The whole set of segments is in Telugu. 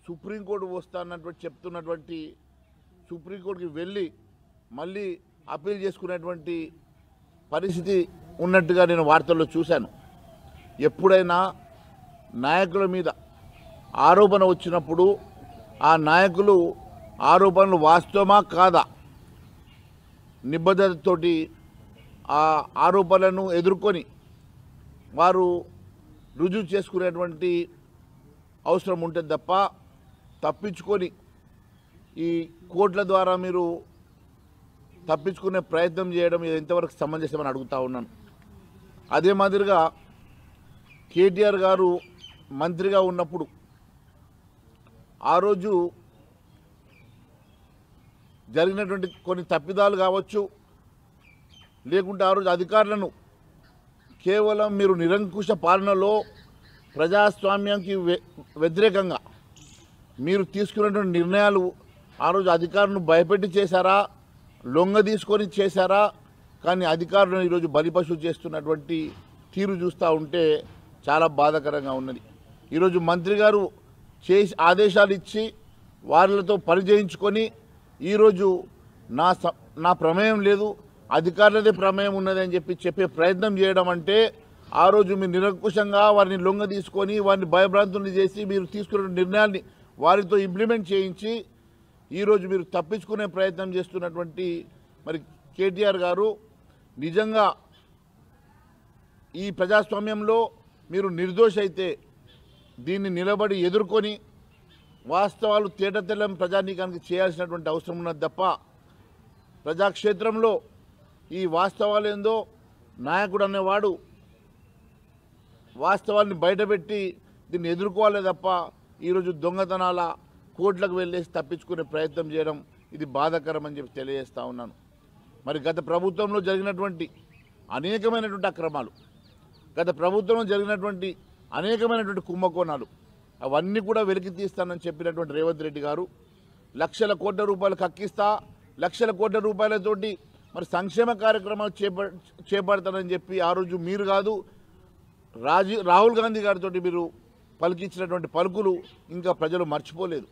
సుప్రీంకోర్టు వస్తానన్నటువంటి చెప్తున్నటువంటి సుప్రీంకోర్టుకి వెళ్ళి మళ్ళీ అప్పీల్ చేసుకునేటువంటి పరిస్థితి ఉన్నట్టుగా నేను వార్తల్లో చూశాను. ఎప్పుడైనా నాయకుల మీద ఆరోపణ వచ్చినప్పుడు ఆ నాయకులు ఆరోపణలు వాస్తవమా కాదా నిబద్ధతతోటి ఆ ఆరోపణలను ఎదుర్కొని వారు రుజువు చేసుకునేటువంటి అవసరం ఉంటుంది తప్ప తప్పించుకొని ఈ కోర్టుల ద్వారా మీరు తప్పించుకునే ప్రయత్నం చేయడం ఎంతవరకు సమంజసమని అడుగుతా ఉన్నాను. అదే మాదిరిగా కేటీఆర్ గారు మంత్రిగా ఉన్నప్పుడు ఆ రోజు జరిగినటువంటి కొన్ని తప్పిదాలు కావచ్చు, లేకుంటే ఆ రోజు అధికారులను కేవలం మీరు నిరంకుశ పాలనలో ప్రజాస్వామ్యానికి వ్యతిరేకంగా మీరు తీసుకున్నటువంటి నిర్ణయాలు ఆ రోజు అధికారులను భయపెట్టి చేశారా, లొంగ తీసుకొని చేశారా? కానీ అధికారులను ఈరోజు బలిపశువు చేస్తున్నటువంటి తీరు చూస్తూ ఉంటే చాలా బాధాకరంగా ఉన్నది. ఈరోజు మంత్రి గారు చేసి ఆదేశాలు ఇచ్చి వాళ్ళతో పని చేయించుకొని ఈరోజు నా ప్రమేయం లేదు, అధికారులదే ప్రమేయం ఉన్నదని చెప్పే ప్రయత్నం చేయడం అంటే ఆ రోజు మీరు నిరంకుశంగా వారిని లొంగ తీసుకొని వారిని భయభ్రాంతుల్ని చేసి మీరు తీసుకున్న నిర్ణయాన్ని వారితో ఇంప్లిమెంట్ చేయించి ఈరోజు మీరు తప్పించుకునే ప్రయత్నం చేస్తున్నటువంటి మరి కేటీఆర్ గారు నిజంగా ఈ ప్రజాస్వామ్యంలో మీరు నిర్దోషి అయితే దీన్ని నిలబడి ఎదుర్కొని వాస్తవాలు తేటతెల్లం ప్రజానీకానికి చేయాల్సినటువంటి అవసరం ఉన్నది తప్ప ప్రజాక్షేత్రంలో ఈ వాస్తవాలు ఏందో నాయకుడు అనేవాడు వాస్తవాన్ని బయటపెట్టి దీన్ని ఎదుర్కోవాలి తప్ప ఈరోజు దొంగతనాల కోట్లకు వెళ్ళేసి తప్పించుకునే ప్రయత్నం చేయడం ఇది బాధాకరం అని చెప్పి తెలియజేస్తా ఉన్నాను. మరి గత ప్రభుత్వంలో జరిగినటువంటి అనేకమైనటువంటి అక్రమాలు, గత ప్రభుత్వంలో జరిగినటువంటి అనేకమైనటువంటి కుంభకోణాలు అవన్నీ కూడా వెలికి తీస్తానని చెప్పినటువంటి రేవంత్ రెడ్డి గారు లక్షల కోట్ల రూపాయలు కక్కిస్తా, లక్షల కోట్ల రూపాయలతోటి మరి సంక్షేమ కార్యక్రమాలు చేపడతానని చెప్పి ఆ రోజు మీరు కాదు రాహుల్ గాంధీ గారితో మీరు పలికించినటువంటి పలుకులు ఇంకా ప్రజలు మర్చిపోలేదు.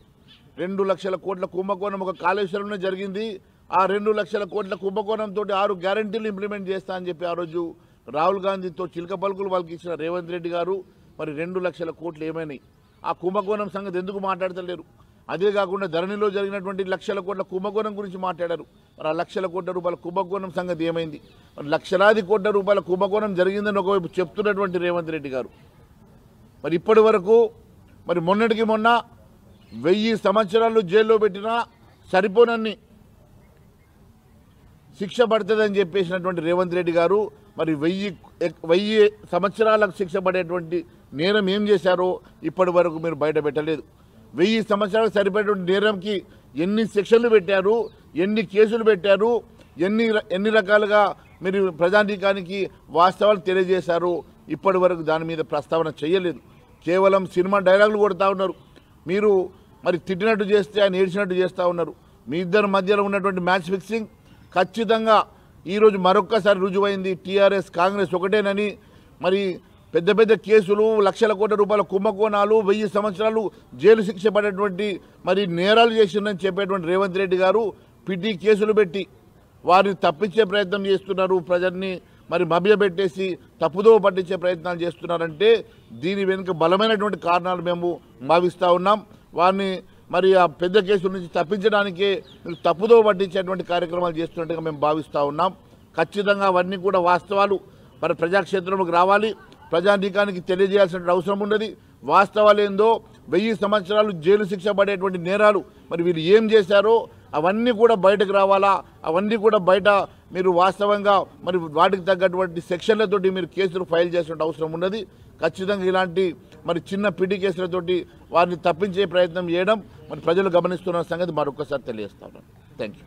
2 లక్షల కోట్ల కుంభకోణం ఒక కాళేశ్వరంలో జరిగింది. ఆ 2 లక్షల కోట్ల కుంభకోణంతో 6 గ్యారంటీలు ఇంప్లిమెంట్ చేస్తా అని చెప్పి ఆ రోజు రాహుల్ గాంధీతో చిలక పలుకులు పలికించిన రేవంత్ రెడ్డి గారు మరి 2 లక్షల కోట్లు ఏమైనాయి? ఆ కుంభకోణం సంగతి ఎందుకు మాట్లాడతలేరు? అదే కాకుండా ధరణిలో జరిగినటువంటి లక్షల కోట్ల కుంభకోణం గురించి మాట్లాడారు. మరి ఆ లక్షల కోట్ల రూపాయల కుంభకోణం సంగతి ఏమైంది? మరి లక్షలాది కోట్ల రూపాయల కుంభకోణం జరిగిందని ఒకవైపు చెప్తున్నటువంటి రేవంత్ రెడ్డి గారు మరి ఇప్పటి వరకు మరి మొన్నటికి మొన్న 1000 సంవత్సరాలు జైల్లో పెట్టినా సరిపోనన్ని శిక్ష పడుతుందని చెప్పేసినటువంటి రేవంత్ రెడ్డి గారు మరి 1000 సంవత్సరాలకు శిక్ష పడేటువంటి నేరం ఏం చేశారో ఇప్పటి వరకు మీరు బయట పెట్టలేదు. 1000 సంవత్సరాలకు సరిపడేటువంటి నేరంకి ఎన్ని శిక్షలు పెట్టారు, ఎన్ని కేసులు పెట్టారు, ఎన్ని రకాలుగా మీరు ప్రజానీకానికి వాస్తవాలు తెలియజేశారు, ఇప్పటి వరకు దాని మీద ప్రస్తావన చేయలేదు. కేవలం సినిమా డైలాగులు కొడతా ఉన్నారు. మీరు మరి తిట్టినట్టు చేస్తే ఆయన ఏడ్చినట్టు చేస్తూ ఉన్నారు. మీ ఇద్దరి మధ్యలో ఉన్నటువంటి మ్యాచ్ ఫిక్సింగ్ ఖచ్చితంగా ఈరోజు మరొక్కసారి రుజువైంది. టీఆర్ఎస్ కాంగ్రెస్ ఒకటేనని మరి పెద్ద పెద్ద కేసులు, లక్షల కోట్ల రూపాయల కుంభకోణాలు, 1000 సంవత్సరాలు జైలు శిక్ష పడేటువంటి మరి నేరాలు చేసిందని చెప్పేటువంటి రేవంత్ రెడ్డి గారు పిటి కేసులు పెట్టి వారిని తప్పించే ప్రయత్నం చేస్తున్నారు. ప్రజల్ని మరి మభ్యపెట్టేసి తప్పుదో పట్టించే ప్రయత్నాలు చేస్తున్నారంటే దీని వెనుక బలమైనటువంటి కారణాలు మేము భావిస్తూ ఉన్నాం. వారిని మరి ఆ పెద్ద కేసుల నుంచి తప్పించడానికే తప్పుదో పట్టించేటువంటి కార్యక్రమాలు చేస్తున్నట్టుగా మేము భావిస్తూ ఉన్నాం. ఖచ్చితంగా అవన్నీ కూడా వాస్తవాలు మరి ప్రజాక్షేత్రంలోకి రావాలి, ప్రజానీకానికి తెలియజేయాల్సిన అవసరం ఉన్నది. వాస్తవాలు ఏందో 1000 సంవత్సరాలు జైలు శిక్ష పడేటువంటి నేరాలు మరి వీళ్ళు ఏం చేశారో అవన్నీ కూడా బయటకు రావాలా, అవన్నీ కూడా బయట మీరు వాస్తవంగా మరి వాటికి తగ్గటువంటి సెక్షన్లతోటి మీరు కేసులు ఫైల్ చేసిన అవసరం ఉన్నది. ఖచ్చితంగా ఇలాంటి మరి చిన్న పిటి కేసులతోటి వారిని తప్పించే ప్రయత్నం చేయడం మరి ప్రజలు గమనిస్తున్న సంగతి మరొకసారి తెలియజేస్తా ఉన్నాను. Thank you.